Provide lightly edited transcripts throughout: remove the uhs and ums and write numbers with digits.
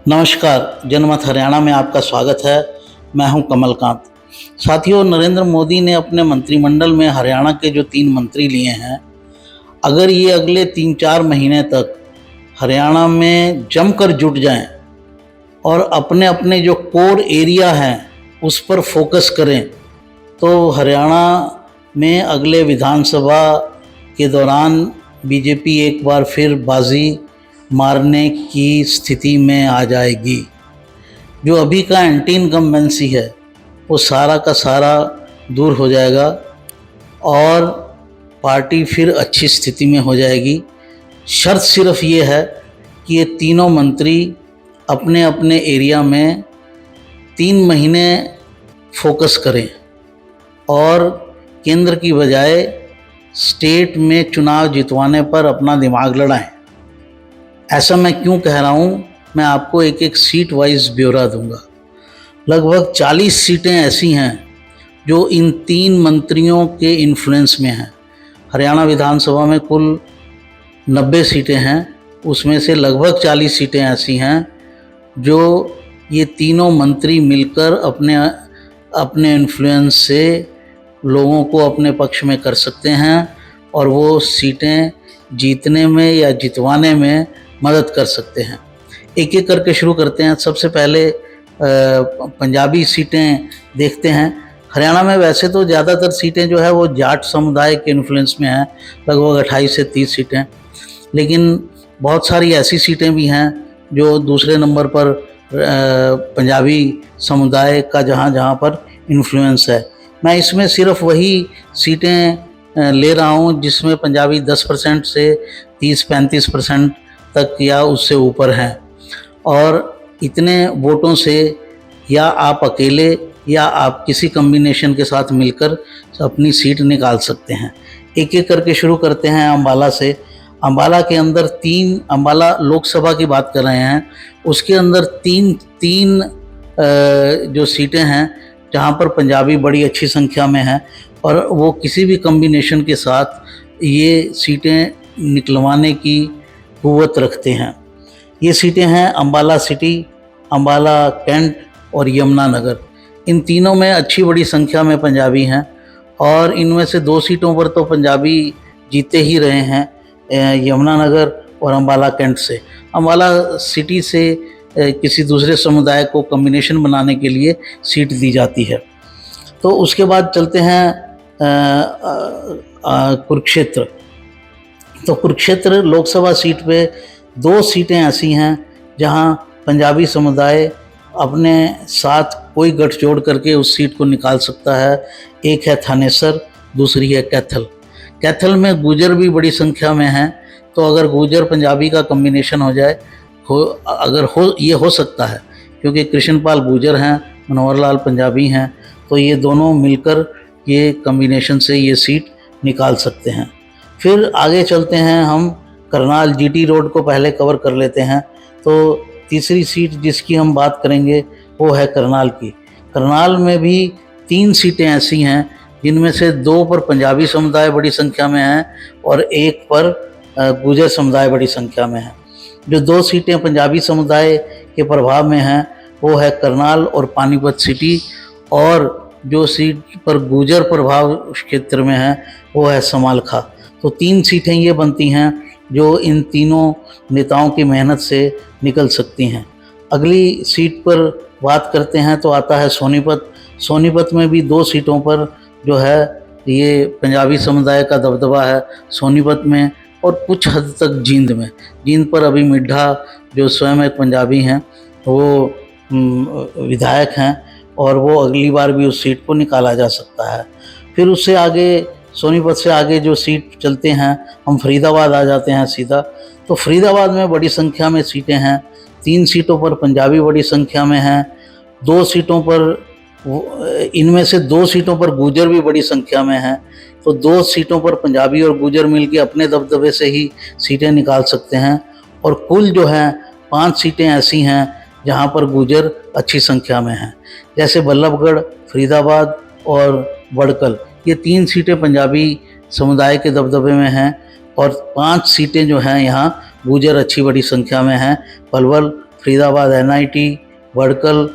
नमस्कार, जनमत हरियाणा में आपका स्वागत है। मैं हूं कमलकांत। साथियों, नरेंद्र मोदी ने अपने मंत्रिमंडल में हरियाणा के जो 3 मंत्री लिए हैं, अगर ये अगले 3-4 महीने तक हरियाणा में जमकर जुट जाएं और अपने अपने जो कोर एरिया हैं उस पर फोकस करें, तो हरियाणा में अगले विधानसभा के दौरान बीजेपी एक बार फिर बाजी मारने की स्थिति में आ जाएगी। जो अभी का एंटी इनकम्बेंसी है वो सारा का सारा दूर हो जाएगा और पार्टी फिर अच्छी स्थिति में हो जाएगी। शर्त सिर्फ ये है कि ये तीनों मंत्री अपने अपने एरिया में 3 महीने फोकस करें और केंद्र की बजाय स्टेट में चुनाव जितवाने पर अपना दिमाग लड़ाएं। ऐसा मैं क्यों कह रहा हूँ, मैं आपको एक एक सीट वाइज ब्यौरा दूंगा। लगभग 40 सीटें ऐसी हैं जो इन 3 मंत्रियों के इन्फ्लुएंस में हैं। हरियाणा विधानसभा में कुल 90 सीटें हैं, उसमें से लगभग 40 सीटें ऐसी हैं जो ये तीनों मंत्री मिलकर अपने अपने इन्फ्लुएंस से लोगों को अपने पक्ष में कर सकते हैं और वो सीटें जीतने में या जितवाने में मदद कर सकते हैं। एक एक करके शुरू करते हैं। सबसे पहले पंजाबी सीटें देखते हैं। हरियाणा में वैसे तो ज़्यादातर सीटें जो है वो जाट समुदाय के इन्फ्लुएंस में हैं, लगभग 28 से 30 सीटें, लेकिन बहुत सारी ऐसी सीटें भी हैं जो दूसरे नंबर पर पंजाबी समुदाय का जहाँ पर इन्फ्लुएंस है। मैं इसमें सिर्फ वही सीटें ले रहा हूँ जिसमें पंजाबी 10% से 30-35% तक या उससे ऊपर हैं, और इतने वोटों से या आप अकेले या आप किसी कम्बिनेशन के साथ मिलकर अपनी सीट निकाल सकते हैं। एक एक करके शुरू करते हैं अम्बाला से। अम्बाला के अंदर 3, अम्बाला लोकसभा की बात कर रहे हैं, उसके अंदर तीन जो सीटें हैं जहां पर पंजाबी बड़ी अच्छी संख्या में हैं और वो किसी भी कम्बिनेशन के साथ ये सीटें निकलवाने की कुव्वत रखते हैं। ये सीटें हैं अम्बाला सिटी, अम्बाला कैंट और यमुनानगर। इन तीनों में अच्छी बड़ी संख्या में पंजाबी हैं और इनमें से 2 सीटों पर तो पंजाबी जीते ही रहे हैं, यमुनानगर और अम्बाला कैंट से। अम्बाला सिटी से किसी दूसरे समुदाय को कम्बिनेशन बनाने के लिए सीट दी जाती है। तो उसके बाद चलते हैं कुरुक्षेत्र। तो कुरुक्षेत्र लोकसभा सीट पे 2 सीटें ऐसी हैं जहां पंजाबी समुदाय अपने साथ कोई गठजोड़ करके उस सीट को निकाल सकता है। एक है थानेसर, दूसरी है कैथल। कैथल में गुजर भी बड़ी संख्या में हैं, तो अगर गुजर पंजाबी का कम्बिनेशन हो जाए, ये हो सकता है, क्योंकि कृष्णपाल गुजर हैं, मनोहर लाल पंजाबी हैं, तो ये दोनों मिलकर ये कम्बिनेशन से ये सीट निकाल सकते हैं। फिर आगे चलते हैं हम करनाल, जीटी रोड को पहले कवर कर लेते हैं। तो तीसरी सीट जिसकी हम बात करेंगे वो है करनाल की। करनाल में भी 3 सीटें ऐसी हैं जिनमें से 2 पर पंजाबी समुदाय बड़ी संख्या में है और 1 पर गुजर समुदाय बड़ी संख्या में है। जो 2 सीटें पंजाबी समुदाय के प्रभाव में हैं वो है करनाल और पानीपत सिटी, और जो सीट पर गुजर प्रभाव क्षेत्र में है वो है समालखा। तो 3 सीटें ये बनती हैं जो इन तीनों नेताओं की मेहनत से निकल सकती हैं। अगली सीट पर बात करते हैं तो आता है सोनीपत। सोनीपत में भी 2 सीटों पर जो है ये पंजाबी समुदाय का दबदबा है सोनीपत में, और कुछ हद तक जींद में। जींद पर अभी मिड्ढा जो स्वयं एक पंजाबी हैं वो विधायक हैं और वो अगली बार भी उस सीट को निकाला जा सकता है। फिर उससे आगे, सोनीपत से आगे जो सीट चलते हैं, हम फरीदाबाद आ जाते हैं सीधा। तो फरीदाबाद में बड़ी संख्या में सीटें हैं। 3 सीटों पर पंजाबी बड़ी संख्या में हैं, 2 सीटों पर, इनमें से 2 सीटों पर गुजर भी बड़ी संख्या में हैं। तो 2 सीटों पर पंजाबी और गुजर मिलकर अपने दबदबे से ही सीटें निकाल सकते हैं, और कुल जो है 5 सीटें ऐसी हैं जहां पर गुजर अच्छी संख्या में हैं, जैसे बल्लभगढ़, फरीदाबाद और बड़कल। ये 3 सीटें पंजाबी समुदाय के दबदबे में हैं और 5 सीटें जो हैं यहाँ गुजर अच्छी बड़ी संख्या में हैं, पलवल, फरीदाबाद NIT, बड़कल,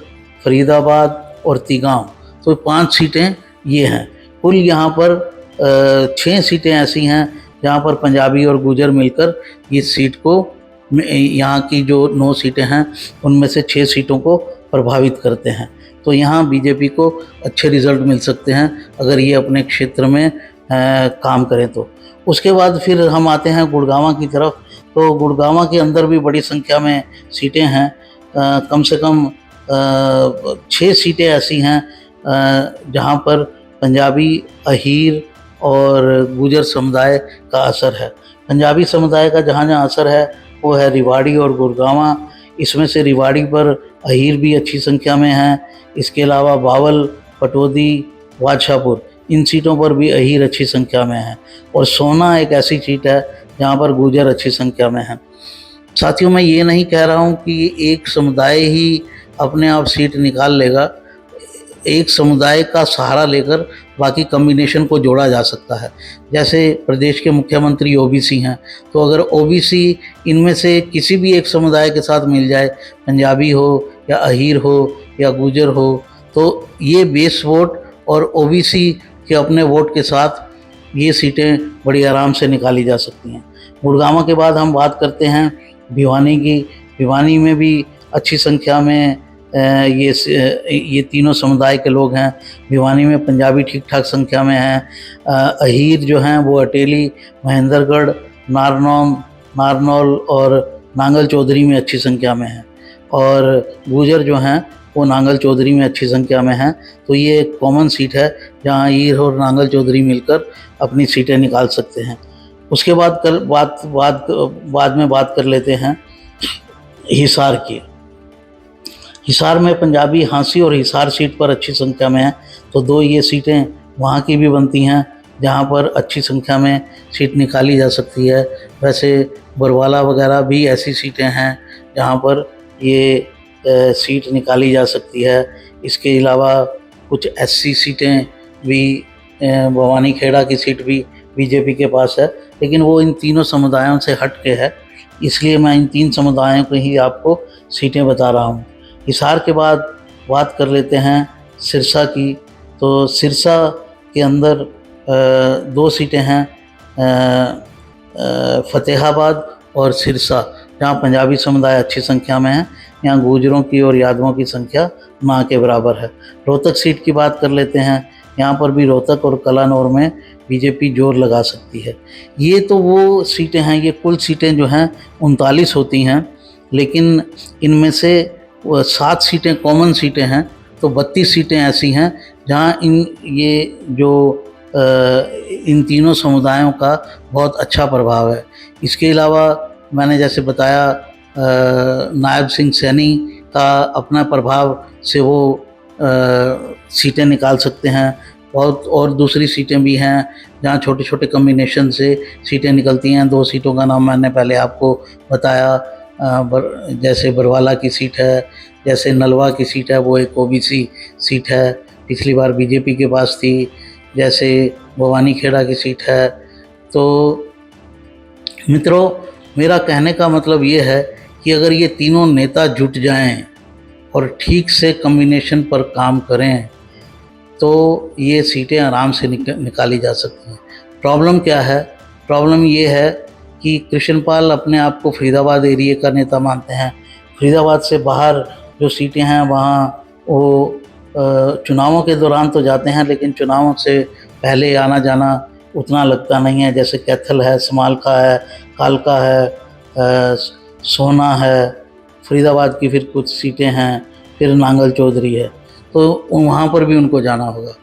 फरीदाबाद और तिगांव। तो 5 सीटें ये हैं। कुल यहाँ पर 6 सीटें ऐसी हैं जहाँ पर पंजाबी और गुजर मिलकर इस सीट को, यहाँ की जो 9 सीटें हैं उनमें से 6 सीटों को प्रभावित करते हैं। तो यहाँ बीजेपी को अच्छे रिजल्ट मिल सकते हैं अगर ये अपने क्षेत्र में काम करें तो। उसके बाद फिर हम आते हैं गुड़गांव की तरफ। तो गुड़गांव के अंदर भी बड़ी संख्या में सीटें हैं। कम से कम 6 सीटें ऐसी हैं जहाँ पर पंजाबी, अहीर और गुजर समुदाय का असर है। पंजाबी समुदाय का जहाँ जहाँ असर है वो है रिवाड़ी और गुड़गांव। इसमें से रिवाड़ी पर अहीर भी अच्छी संख्या में हैं। इसके अलावा बावल, पटौदी, बादशाहपुर, इन सीटों पर भी अहीर अच्छी संख्या में हैं। और सोना एक ऐसी सीट है जहाँ पर गुजर अच्छी संख्या में हैं। साथियों, मैं ये नहीं कह रहा हूँ कि एक समुदाय ही अपने आप सीट निकाल लेगा। एक समुदाय का सहारा लेकर बाकी कम्बिनेशन को जोड़ा जा सकता है। जैसे प्रदेश के मुख्यमंत्री OBC हैं, तो अगर OBC इनमें से किसी भी एक समुदाय के साथ मिल जाए, पंजाबी हो या अहीर हो या गुजर हो, तो ये बेस वोट और OBC के अपने वोट के साथ ये सीटें बड़ी आराम से निकाली जा सकती हैं। गुड़गांव के बाद हम बात करते हैं भिवानी की। भिवानी में भी अच्छी संख्या में ये तीनों समुदाय के लोग हैं। भिवानी में पंजाबी ठीक ठाक संख्या में हैं। अहीर जो हैं वो अटेली, महेंद्रगढ़, नारनौल और नांगल चौधरी में अच्छी संख्या में हैं। और गुजर जो हैं वो नांगल चौधरी में अच्छी संख्या में हैं। तो ये एक कॉमन सीट है जहाँ अहीर और नांगल चौधरी मिलकर अपनी सीटें निकाल सकते हैं। उसके बाद में बात कर लेते हैं हिसार की। हिसार में पंजाबी हांसी और हिसार सीट पर अच्छी संख्या में है। तो 2 ये सीटें वहाँ की भी बनती हैं जहाँ पर अच्छी संख्या में सीट निकाली जा सकती है। वैसे बरवाला वगैरह भी ऐसी सीटें हैं जहाँ पर ये सीट निकाली जा सकती है। इसके अलावा कुछ SC सीटें भी, भवानी खेड़ा की सीट भी बीजेपी के पास है, लेकिन वो इन तीनों समुदायों से हट के है, इसलिए मैं इन 3 समुदायों को ही आपको सीटें बता रहा हूँ। हिसार के बाद बात कर लेते हैं सिरसा की। तो सिरसा के अंदर 2 सीटें हैं, फतेहाबाद और सिरसा, जहाँ पंजाबी समुदाय अच्छी संख्या में है। यहाँ गुजरों की और यादवों की संख्या ना के बराबर है। रोहतक सीट की बात कर लेते हैं। यहाँ पर भी रोहतक और कलानौर में बीजेपी जोर लगा सकती है। ये तो वो सीटें हैं, ये कुल सीटें जो हैं 39 होती हैं, लेकिन इनमें से 7 सीटें कॉमन सीटें हैं। तो 32 सीटें ऐसी हैं जहाँ इन तीनों समुदायों का बहुत अच्छा प्रभाव है। इसके अलावा मैंने जैसे बताया नायब सिंह सैनी का अपना प्रभाव से वो सीटें निकाल सकते हैं। बहुत और दूसरी सीटें भी हैं जहाँ छोटे छोटे कम्बिनेशन से सीटें निकलती हैं। 2 सीटों का नाम मैंने पहले आपको बताया, जैसे बरवाला की सीट है, जैसे नलवा की सीट है, वो एक OBC सीट है, पिछली बार बीजेपी के पास थी। जैसे भवानी खेड़ा की सीट है। तो मित्रों, मेरा कहने का मतलब ये है कि अगर ये तीनों नेता जुट जाएं और ठीक से कम्बिनेशन पर काम करें तो ये सीटें आराम से निकाली जा सकती हैं। प्रॉब्लम क्या है? प्रॉब्लम ये है कि कृष्णपाल अपने आप को फरीदाबाद एरिया का नेता मानते हैं। फरीदाबाद से बाहर जो सीटें हैं वहाँ वो चुनावों के दौरान तो जाते हैं, लेकिन चुनावों से पहले आना जाना उतना लगता नहीं है। जैसे कैथल है, समालखा है, कालका है, सोना है, फरीदाबाद की फिर कुछ सीटें हैं, फिर नांगल चौधरी है, तो वहाँ पर भी उनको जाना होगा।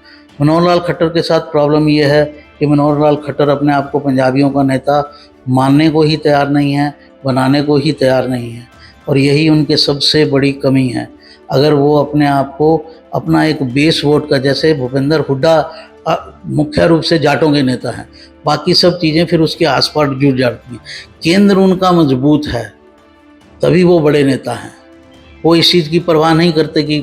मनोहर लाल खट्टर के साथ प्रॉब्लम ये है कि मनोहर लाल खट्टर अपने आप को पंजाबियों का नेता मानने को ही तैयार नहीं है, बनाने को ही तैयार नहीं है, और यही उनके सबसे बड़ी कमी है। अगर वो अपने आप को अपना एक बेस वोट का, जैसे भूपेंद्र हुड्डा मुख्य रूप से जाटों के नेता हैं, बाकी सब चीज़ें फिर उसके आसपास जुड़ जाती हैं। केंद्र उनका मजबूत है तभी वो बड़े नेता हैं। वो इस चीज़ की परवाह नहीं करते कि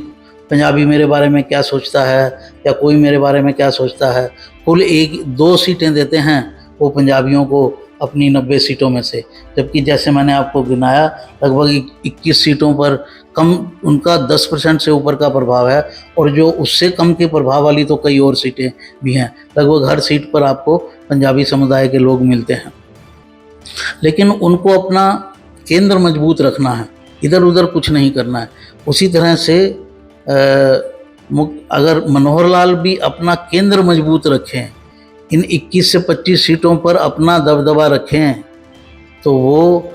पंजाबी मेरे बारे में क्या सोचता है या कोई मेरे बारे में क्या सोचता है। कुल 1-2 सीटें देते हैं वो पंजाबियों को अपनी 90 सीटों में से, जबकि जैसे मैंने आपको गिनाया लगभग 21 सीटों पर कम उनका 10% से ऊपर का प्रभाव है, और जो उससे कम के प्रभाव वाली तो कई और सीटें भी हैं। लगभग हर सीट पर आपको पंजाबी समुदाय के लोग मिलते हैं। लेकिन उनको अपना केंद्र मजबूत रखना है, इधर उधर कुछ नहीं करना है। उसी तरह से अगर मनोहर लाल भी अपना केंद्र मजबूत रखें, इन 21 से 25 सीटों पर अपना दबदबा रखें, तो वो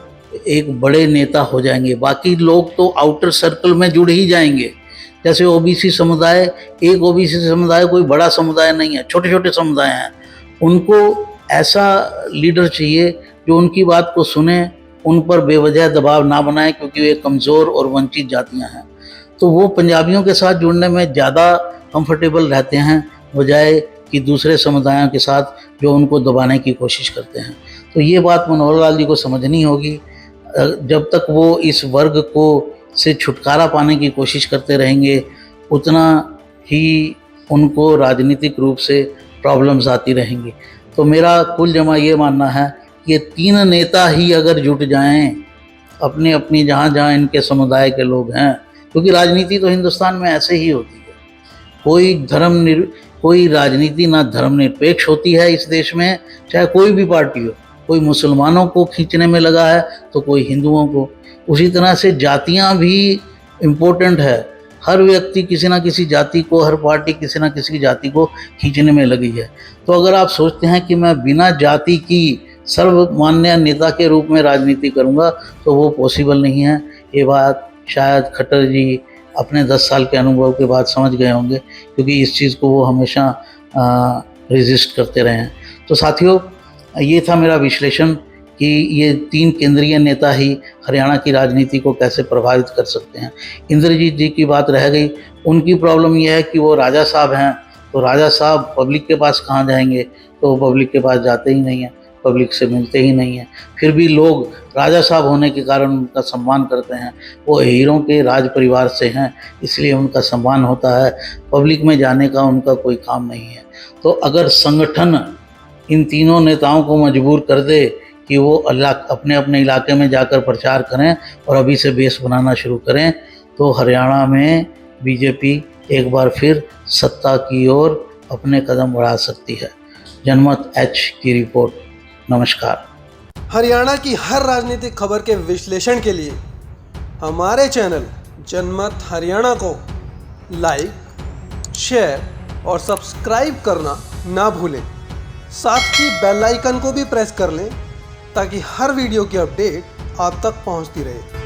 एक बड़े नेता हो जाएंगे। बाकी लोग तो आउटर सर्कल में जुड़ ही जाएंगे। जैसे ओबीसी समुदाय, एक ओबीसी समुदाय कोई बड़ा समुदाय नहीं है, छोटे छोटे समुदाय हैं। उनको ऐसा लीडर चाहिए जो उनकी बात को सुने, उन पर बेवजह दबाव ना बनाए, क्योंकि वे कमज़ोर और वंचित जातियां हैं। तो वो पंजाबियों के साथ जुड़ने में ज़्यादा कंफर्टेबल रहते हैं, बजाय कि दूसरे समुदायों के साथ जो उनको दबाने की कोशिश करते हैं। तो ये बात मनोहर लाल जी को समझनी होगी। जब तक वो इस वर्ग को से छुटकारा पाने की कोशिश करते रहेंगे, उतना ही उनको राजनीतिक रूप से प्रॉब्लम्स आती रहेंगी। तो मेरा कुल जमा ये मानना है कि ये तीन नेता ही अगर जुट जाएं, अपनी अपनी जहाँ जहाँ इनके समुदाय के लोग हैं, क्योंकि राजनीति तो हिंदुस्तान में ऐसे ही होती है। कोई राजनीति ना धर्मनिरपेक्ष होती है इस देश में, चाहे कोई भी पार्टी हो। कोई मुसलमानों को खींचने में लगा है तो कोई हिंदुओं को। उसी तरह से जातियां भी इम्पोर्टेंट है। हर व्यक्ति किसी ना किसी जाति को, हर पार्टी किसी ना किसी जाति को खींचने में लगी है। तो अगर आप सोचते हैं कि मैं बिना जाति की सर्वमान्य नेता के रूप में राजनीति करूंगा, तो वो पॉसिबल नहीं है। ये बात शायद खट्टर जी अपने 10 साल के अनुभव के बाद समझ गए होंगे, क्योंकि इस चीज़ को वो हमेशा रेजिस्ट करते रहे हैं। तो साथियों, ये था मेरा विश्लेषण कि ये तीन केंद्रीय नेता ही हरियाणा की राजनीति को कैसे प्रभावित कर सकते हैं। इंद्रजीत जी की बात रह गई। उनकी प्रॉब्लम यह है कि वो राजा साहब हैं, तो राजा साहब पब्लिक के पास कहाँ जाएंगे, तो वो पब्लिक के पास जाते ही नहीं हैं, पब्लिक से मिलते ही नहीं हैं। फिर भी लोग राजा साहब होने के कारण उनका सम्मान करते हैं। वो हीरों के राज परिवार से हैं, इसलिए उनका सम्मान होता है। पब्लिक में जाने का उनका कोई काम नहीं है। तो अगर संगठन इन तीनों नेताओं को मजबूर कर दे कि वो अपने अपने इलाके में जाकर प्रचार करें और अभी से बेस बनाना शुरू करें, तो हरियाणा में बीजेपी एक बार फिर सत्ता की ओर अपने कदम बढ़ा सकती है। जनमत एच की रिपोर्ट। नमस्कार। हरियाणा की हर राजनीतिक खबर के विश्लेषण के लिए हमारे चैनल जनमत हरियाणा को लाइक, शेयर और सब्सक्राइब करना ना भूलें। साथ ही बेल आइकन को भी प्रेस कर लें ताकि हर वीडियो की अपडेट आप तक पहुंचती रहे।